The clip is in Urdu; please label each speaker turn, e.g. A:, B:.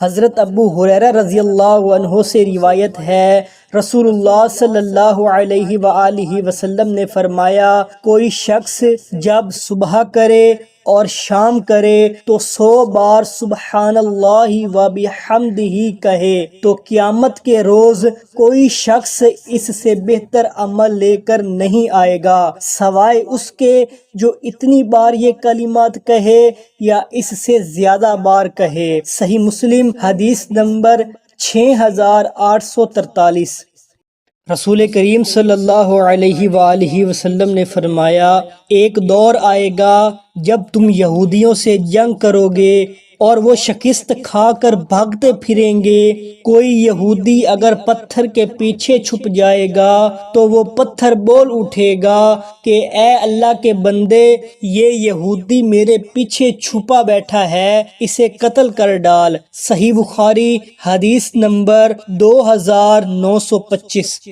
A: حضرت ابو ہریرہ رضی اللہ عنہ سے روایت ہے، رسول اللہ صلی اللہ علیہ وآلہ وسلم نے فرمایا، کوئی شخص جب صبح کرے اور شام کرے تو 100 بار سبحان اللہ و بحمدہ کہے تو قیامت کے روز کوئی شخص اس سے بہتر عمل لے کر نہیں آئے گا سوائے اس کے جو اتنی بار یہ کلمات کہے یا اس سے زیادہ بار کہے۔ صحیح مسلم حدیث نمبر 6843۔ رسول کریم صلی اللہ علیہ وآلہ وسلم نے فرمایا، ایک دور آئے گا جب تم یہودیوں سے جنگ کرو گے اور وہ شکست کھا کر بھاگتے پھریں گے۔ کوئی یہودی اگر پتھر کے پیچھے چھپ جائے گا تو وہ پتھر بول اٹھے گا کہ اے اللہ کے بندے، یہ یہودی میرے پیچھے چھپا بیٹھا ہے، اسے قتل کر ڈال۔ صحیح بخاری حدیث نمبر 2925۔